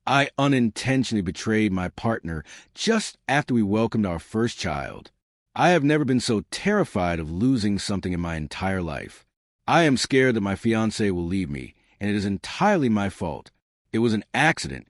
I unintentionally betrayed my partner just after we welcomed our first child. I have never been so terrified of losing something in my entire life. I am scared that my fiancée will leave me, and it is entirely my fault. It was an accident.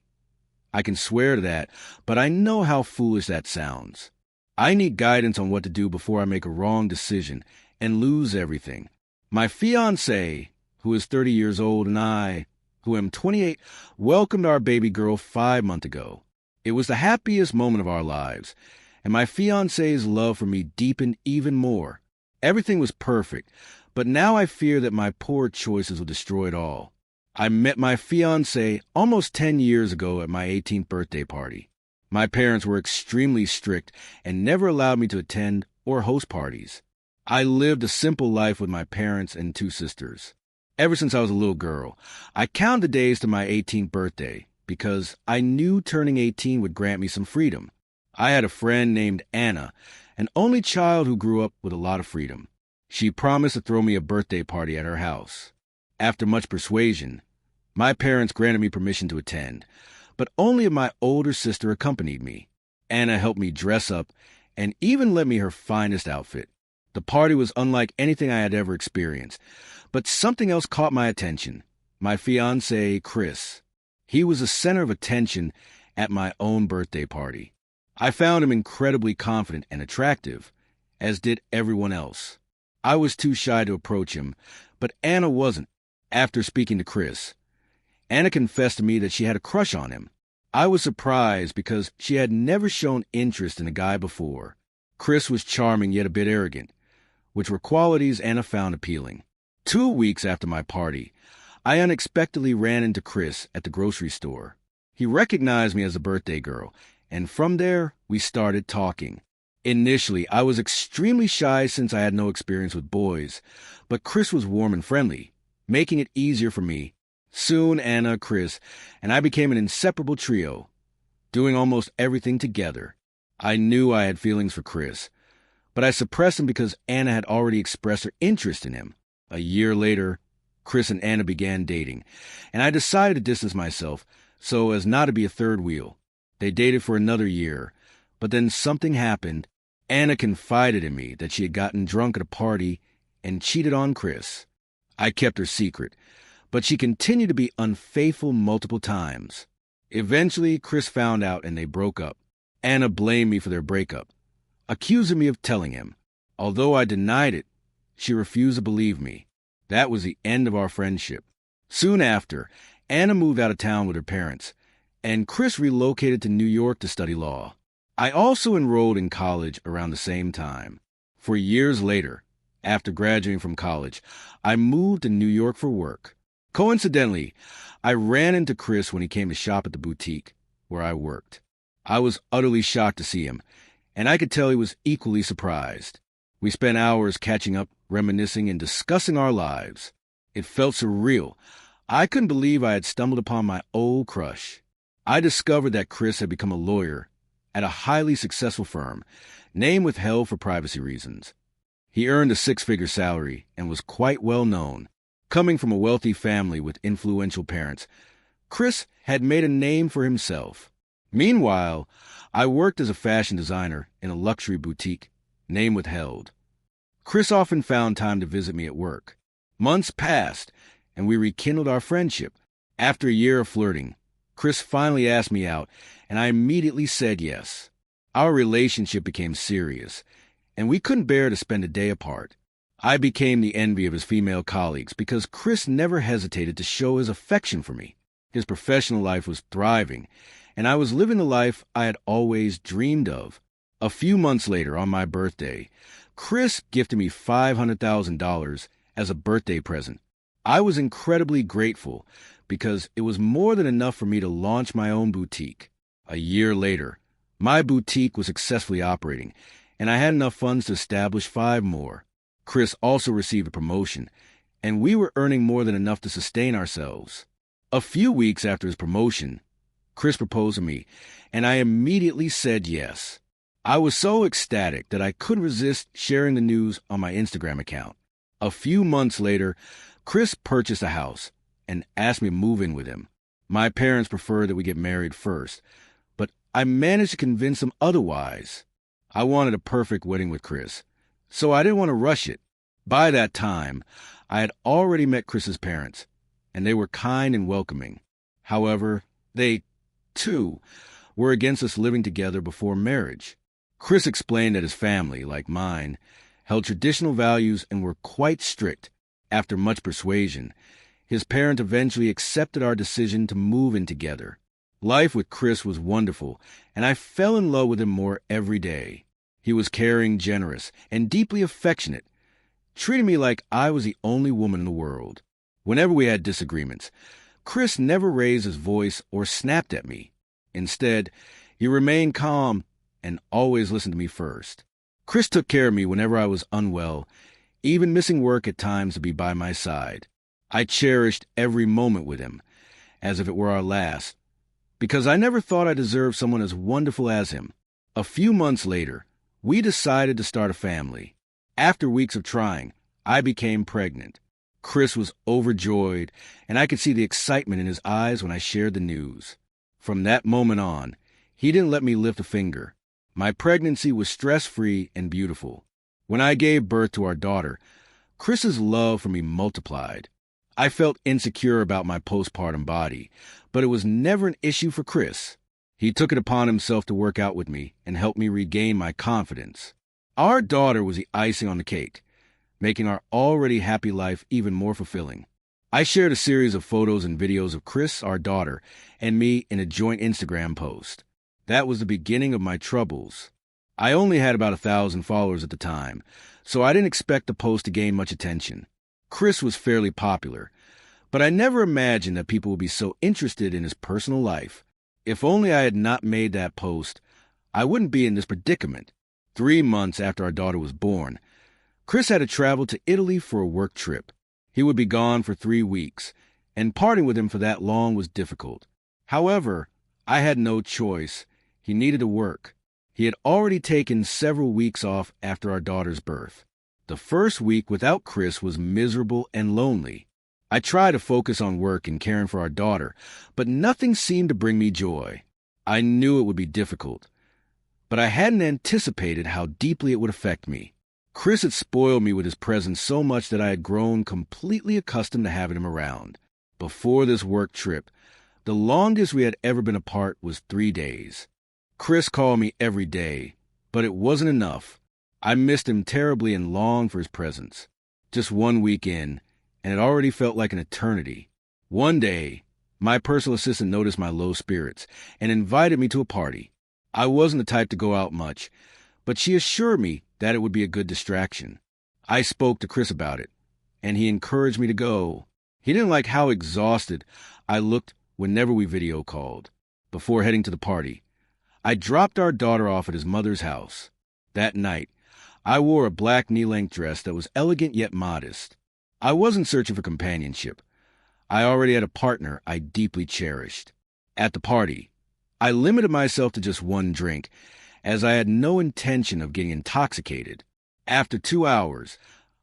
I can swear to that, but I know how foolish that sounds. I need guidance on what to do before I make a wrong decision and lose everything. My fiancée, who is 30 years old, and I, who am 28, welcomed our baby girl 5 months ago. It was the happiest moment of our lives, and my fiancée's love for me deepened even more. Everything was perfect, but now I fear that my poor choices will destroy it all. I met my fiancée almost 10 years ago at my 18th birthday party. My parents were extremely strict and never allowed me to attend or host parties. I lived a simple life with my parents and 2 sisters. Ever since I was a little girl, I counted the days to my 18th birthday because I knew turning 18 would grant me some freedom. I had a friend named Anna, an only child who grew up with a lot of freedom. She promised to throw me a birthday party at her house. After much persuasion, my parents granted me permission to attend, but only if my older sister accompanied me. Anna helped me dress up and even lent me her finest outfit. The party was unlike anything I had ever experienced, but something else caught my attention. My fiancé, Chris. He was the center of attention at my own birthday party. I found him incredibly confident and attractive, as did everyone else. I was too shy to approach him, but Anna wasn't. After speaking to Chris, Anna confessed to me that she had a crush on him. I was surprised because she had never shown interest in a guy before. Chris was charming yet a bit arrogant, which were qualities Anna found appealing. 2 weeks after my party, I unexpectedly ran into Chris at the grocery store. He recognized me as a birthday girl, and from there, we started talking. Initially, I was extremely shy since I had no experience with boys, but Chris was warm and friendly, making it easier for me. Soon, Anna, Chris, and I became an inseparable trio, doing almost everything together. I knew I had feelings for Chris, but I suppressed them because Anna had already expressed her interest in him. A year later, Chris and Anna began dating, and I decided to distance myself so as not to be a third wheel. They dated for another year, but then something happened. Anna confided in me that she had gotten drunk at a party and cheated on Chris. I kept her secret, but she continued to be unfaithful multiple times. Eventually, Chris found out and they broke up. Anna blamed me for their breakup, accusing me of telling him. Although I denied it, she refused to believe me. That was the end of our friendship. Soon after, Anna moved out of town with her parents, and Chris relocated to New York to study law. I also enrolled in college around the same time. For years later, after graduating from college, I moved to New York for work. Coincidentally, I ran into Chris when he came to shop at the boutique where I worked. I was utterly shocked to see him, and I could tell he was equally surprised. We spent hours catching up, reminiscing, and discussing our lives. It felt surreal. I couldn't believe I had stumbled upon my old crush. I discovered that Chris had become a lawyer at a highly successful firm, name withheld for privacy reasons. He earned a 6-figure salary and was quite well known. Coming from a wealthy family with influential parents, Chris had made a name for himself. Meanwhile, I worked as a fashion designer in a luxury boutique, name withheld. Chris often found time to visit me at work. Months passed, and we rekindled our friendship. After a year of flirting, Chris finally asked me out, and I immediately said yes. Our relationship became serious, and we couldn't bear to spend a day apart. I became the envy of his female colleagues because Chris never hesitated to show his affection for me. His professional life was thriving, and I was living the life I had always dreamed of. A few months later, on my birthday, Chris gifted me $500,000 as a birthday present. I was incredibly grateful because it was more than enough for me to launch my own boutique. A year later, my boutique was successfully operating, and I had enough funds to establish 5 more. Chris also received a promotion, and we were earning more than enough to sustain ourselves. A few weeks after his promotion, Chris proposed to me, and I immediately said yes. I was so ecstatic that I couldn't resist sharing the news on my Instagram account. A few months later, Chris purchased a house and asked me to move in with him. My parents preferred that we get married first, but I managed to convince them otherwise. I wanted a perfect wedding with Chris, so I didn't want to rush it. By that time, I had already met Chris's parents, and they were kind and welcoming. However, they, too, were against us living together before marriage. Chris explained that his family, like mine, held traditional values and were quite strict. After much persuasion, his parents eventually accepted our decision to move in together. Life with Chris was wonderful, and I fell in love with him more every day. He was caring, generous, and deeply affectionate, treating me like I was the only woman in the world. Whenever we had disagreements, Chris never raised his voice or snapped at me. Instead, he remained calm and always listened to me first. Chris took care of me whenever I was unwell, even missing work at times to be by my side. I cherished every moment with him, as if it were our last, because I never thought I deserved someone as wonderful as him. A few months later, we decided to start a family. After weeks of trying, I became pregnant. Chris was overjoyed, and I could see the excitement in his eyes when I shared the news. From that moment on, he didn't let me lift a finger. My pregnancy was stress-free and beautiful. When I gave birth to our daughter, Chris's love for me multiplied. I felt insecure about my postpartum body, but it was never an issue for Chris. He took it upon himself to work out with me and help me regain my confidence. Our daughter was the icing on the cake, making our already happy life even more fulfilling. I shared a series of photos and videos of Chris, our daughter, and me in a joint Instagram post. That was the beginning of my troubles. I only had about 1,000 followers at the time, so I didn't expect the post to gain much attention. Chris was fairly popular, but I never imagined that people would be so interested in his personal life. If only I had not made that post, I wouldn't be in this predicament. 3 months after our daughter was born, Chris had to travel to Italy for a work trip. He would be gone for 3 weeks, and parting with him for that long was difficult. However, I had no choice. He needed to work. He had already taken several weeks off after our daughter's birth. The first week without Chris was miserable and lonely. I tried to focus on work and caring for our daughter, but nothing seemed to bring me joy. I knew it would be difficult, but I hadn't anticipated how deeply it would affect me. Chris had spoiled me with his presence so much that I had grown completely accustomed to having him around. Before this work trip, the longest we had ever been apart was 3 days. Chris called me every day, but it wasn't enough. I missed him terribly and longed for his presence. Just 1 week in, and it already felt like an eternity. One day, my personal assistant noticed my low spirits and invited me to a party. I wasn't the type to go out much, but she assured me that it would be a good distraction. I spoke to Chris about it, and he encouraged me to go. He didn't like how exhausted I looked whenever we video called. Before heading to the party, I dropped our daughter off at his mother's house. That night, I wore a black knee-length dress that was elegant yet modest. I wasn't searching for companionship. I already had a partner I deeply cherished. At the party, I limited myself to just 1 drink, as I had no intention of getting intoxicated. After 2 hours,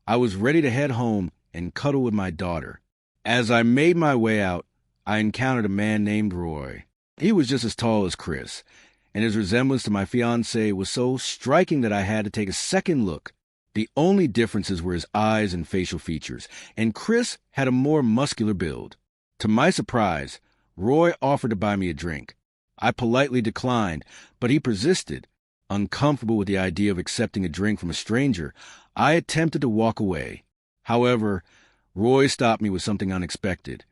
I was ready to head home and cuddle with my daughter. As I made my way out, I encountered a man named Roy. He was just as tall as Chris, and his resemblance to my fiancée was so striking that I had to take a second look. The only differences were his eyes and facial features, and Chris had a more muscular build. To my surprise, Roy offered to buy me a drink. I politely declined, but he persisted. Uncomfortable with the idea of accepting a drink from a stranger, I attempted to walk away. However, Roy stopped me with something unexpected.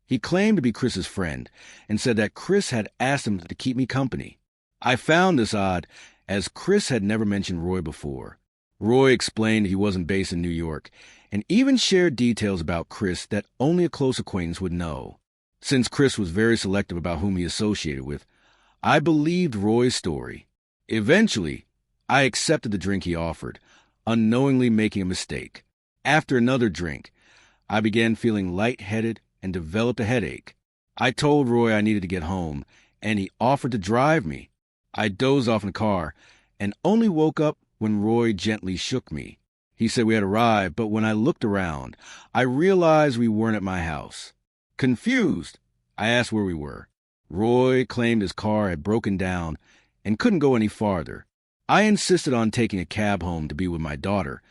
He claimed to be Chris's friend and said that Chris had asked him to keep me company. I found this odd, as Chris had never mentioned Roy before. Roy explained he wasn't based in New York, and even shared details about Chris that only a close acquaintance would know. Since Chris was very selective about whom he associated with, I believed Roy's story. Eventually, I accepted the drink he offered, unknowingly making a mistake. After another drink, I began feeling lightheaded and developed a headache. I told Roy I needed to get home, and he offered to drive me. I dozed off in the car and only woke up when Roy gently shook me. He said we had arrived, but when I looked around, I realized we weren't at my house. Confused, I asked where we were. Roy claimed his car had broken down and couldn't go any farther. I insisted on taking a cab home to be with my daughter,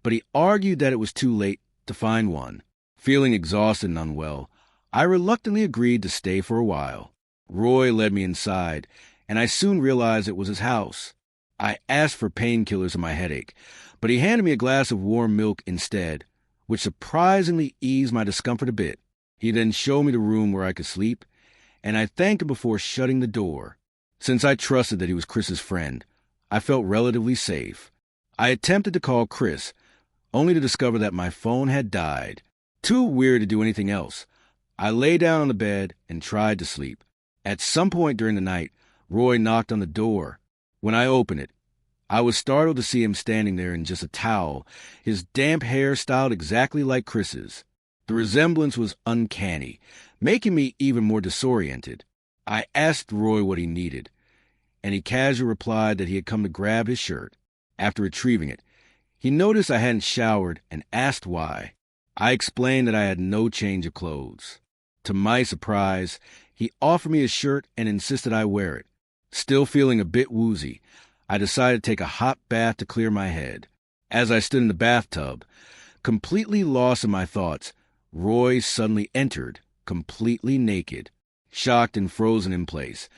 but he argued that it was too late to find one. Feeling exhausted and unwell, I reluctantly agreed to stay for a while. Roy led me inside, and I soon realized it was his house. I asked for painkillers for my headache, but he handed me a glass of warm milk instead, which surprisingly eased my discomfort a bit. He then showed me the room where I could sleep, and I thanked him before shutting the door. Since I trusted that he was Chris's friend, I felt relatively safe. I attempted to call Chris, only to discover that my phone had died. Too weird to do anything else, I lay down on the bed and tried to sleep. At some point during the night, Roy knocked on the door. When I opened it, I was startled to see him standing there in just a towel, his damp hair styled exactly like Chris's. The resemblance was uncanny, making me even more disoriented. I asked Roy what he needed, and he casually replied that he had come to grab his shirt. After retrieving it, he noticed I hadn't showered and asked why. I explained that I had no change of clothes. To my surprise, he offered me his shirt and insisted I wear it. Still feeling a bit woozy, I decided to take a hot bath to clear my head. As I stood in the bathtub, completely lost in my thoughts, Roy suddenly entered, completely naked. Shocked and frozen in place,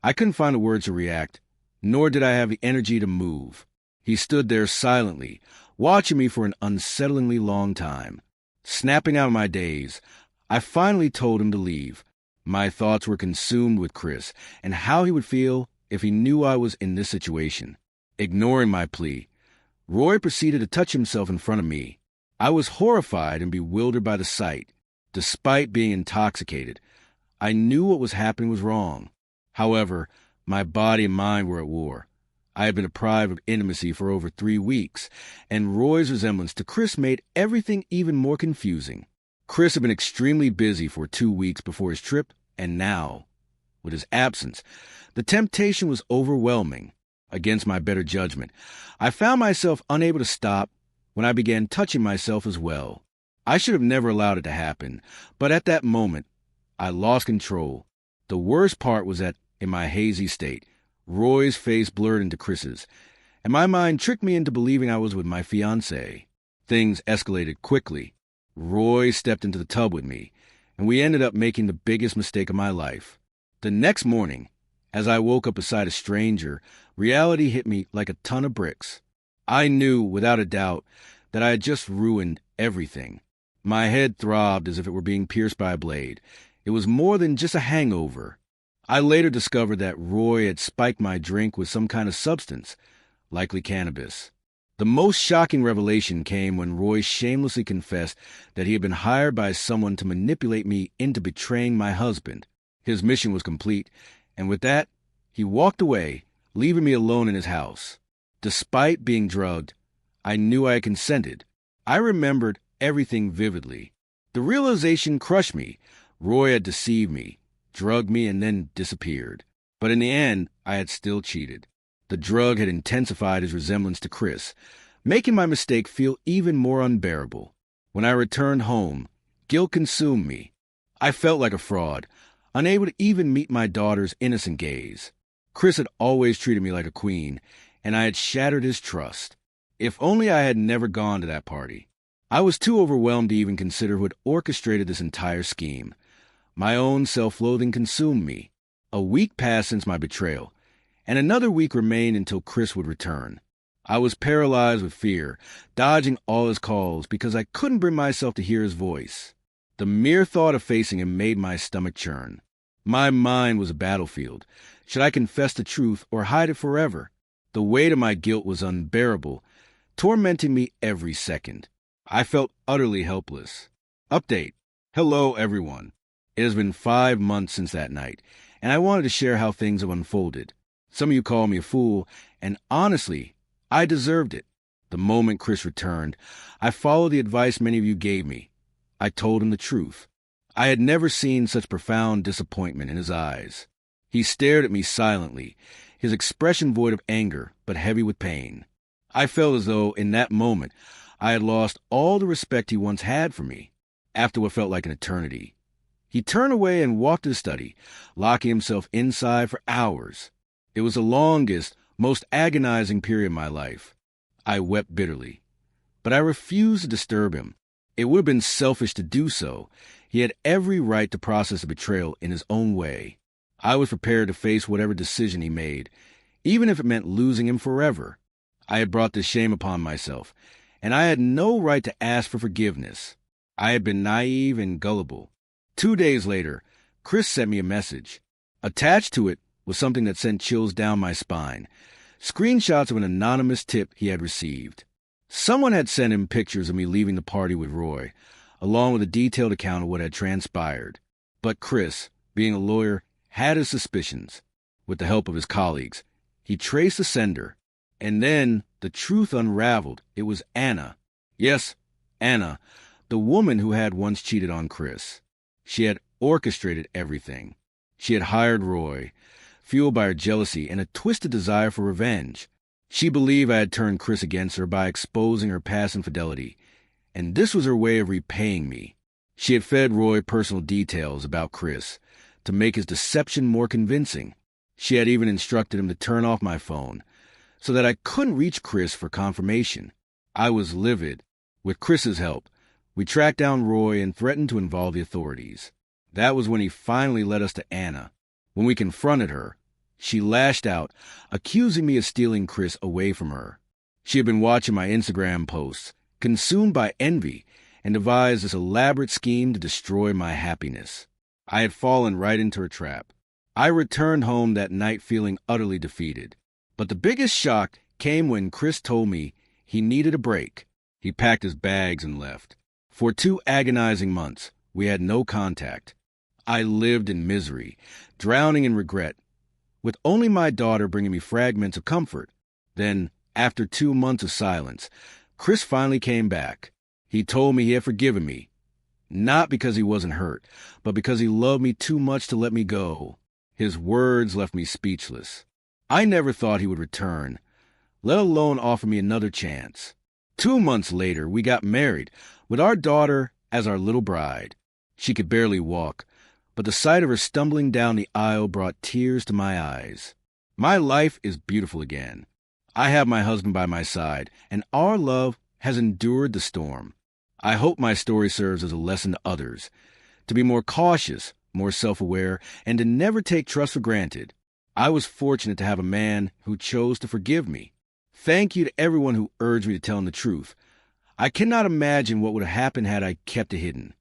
I couldn't find the words to react, nor did I have the energy to move. He stood there silently, watching me for an unsettlingly long time. Snapping out of my daze, I finally told him to leave. My thoughts were consumed with Chris and how he would feel if he knew I was in this situation. Ignoring my plea, Roy proceeded to touch himself in front of me. I was horrified and bewildered by the sight. Despite being intoxicated, I knew what was happening was wrong. However, my body and mind were at war. I had been deprived of intimacy for over 3 weeks, and Roy's resemblance to Chris made everything even more confusing. Chris had been extremely busy for 2 weeks before his trip, and now, with his absence, the temptation was overwhelming. Against my better judgment, I found myself unable to stop when I began touching myself as well. I should have never allowed it to happen, but at that moment, I lost control. The worst part was that, in my hazy state, Roy's face blurred into Chris's, and my mind tricked me into believing I was with my fiancée. Things escalated quickly. Roy stepped into the tub with me, and we ended up making the biggest mistake of my life. The next morning, as I woke up beside a stranger, reality hit me like a ton of bricks. I knew, without a doubt, that I had just ruined everything. My head throbbed as if it were being pierced by a blade. It was more than just a hangover. I later discovered that Roy had spiked my drink with some kind of substance, likely cannabis. The most shocking revelation came when Roy shamelessly confessed that he had been hired by someone to manipulate me into betraying my husband. His mission was complete, and with that, he walked away, leaving me alone in his house. Despite being drugged, I knew I had consented. I remembered everything vividly. The realization crushed me. Roy had deceived me, drugged me, and then disappeared. But in the end, I had still cheated. The drug had intensified his resemblance to Chris, making my mistake feel even more unbearable. When I returned home, guilt consumed me. I felt like a fraud, unable to even meet my daughter's innocent gaze. Chris had always treated me like a queen, and I had shattered his trust. If only I had never gone to that party. I was too overwhelmed to even consider who had orchestrated this entire scheme. My own self-loathing consumed me. A week passed since my betrayal, and another week remained until Chris would return. I was paralyzed with fear, dodging all his calls because I couldn't bring myself to hear his voice. The mere thought of facing him made my stomach churn. My mind was a battlefield. Should I confess the truth or hide it forever? The weight of my guilt was unbearable, tormenting me every second. I felt utterly helpless. Update. Hello, everyone. It has been 5 months since that night, and I wanted to share how things have unfolded. Some of you call me a fool, and honestly, I deserved it. The moment Chris returned, I followed the advice many of you gave me. I told him the truth. I had never seen such profound disappointment in his eyes. He stared at me silently, his expression void of anger, but heavy with pain. I felt as though, in that moment, I had lost all the respect he once had for me. After what felt like an eternity, He turned away and walked to the study, locking himself inside for hours. It was the longest, most agonizing period of my life. I wept bitterly. But I refused to disturb him. It would have been selfish to do so. He had every right to process the betrayal in his own way. I was prepared to face whatever decision he made, even if it meant losing him forever. I had brought this shame upon myself, and I had no right to ask for forgiveness. I had been naive and gullible. 2 days later, Chris sent me a message. Attached to it was something that sent chills down my spine. Screenshots of an anonymous tip he had received. Someone had sent him pictures of me leaving the party with Roy, along with a detailed account of what had transpired. But Chris, being a lawyer, had his suspicions. With the help of his colleagues, he traced the sender. And then the truth unraveled. It was Anna. Yes, Anna, the woman who had once cheated on Chris. She had orchestrated everything. She had hired Roy, fueled by her jealousy and a twisted desire for revenge. She believed I had turned Chris against her by exposing her past infidelity, and this was her way of repaying me. She had fed Roy personal details about Chris to make his deception more convincing. She had even instructed him to turn off my phone so that I couldn't reach Chris for confirmation. I was livid. With Chris's help, we tracked down Roy and threatened to involve the authorities. That was when he finally led us to Anna. When we confronted her, she lashed out, accusing me of stealing Chris away from her. She had been watching my Instagram posts, consumed by envy, and devised this elaborate scheme to destroy my happiness. I had fallen right into her trap. I returned home that night feeling utterly defeated. But the biggest shock came when Chris told me he needed a break. He packed his bags and left. For 2 agonizing months, we had no contact. I lived in misery, drowning in regret, with only my daughter bringing me fragments of comfort. Then, after 2 months of silence, Chris finally came back. He told me he had forgiven me, not because he wasn't hurt, but because he loved me too much to let me go. His words left me speechless. I never thought he would return, let alone offer me another chance. 2 months later, we got married, with our daughter as our little bride. She could barely walk, but the sight of her stumbling down the aisle brought tears to my eyes. My life is beautiful again. I have my husband by my side, and our love has endured the storm. I hope my story serves as a lesson to others, to be more cautious, more self-aware, and to never take trust for granted. I was fortunate to have a man who chose to forgive me. Thank you to everyone who urged me to tell him the truth. I cannot imagine what would have happened had I kept it hidden.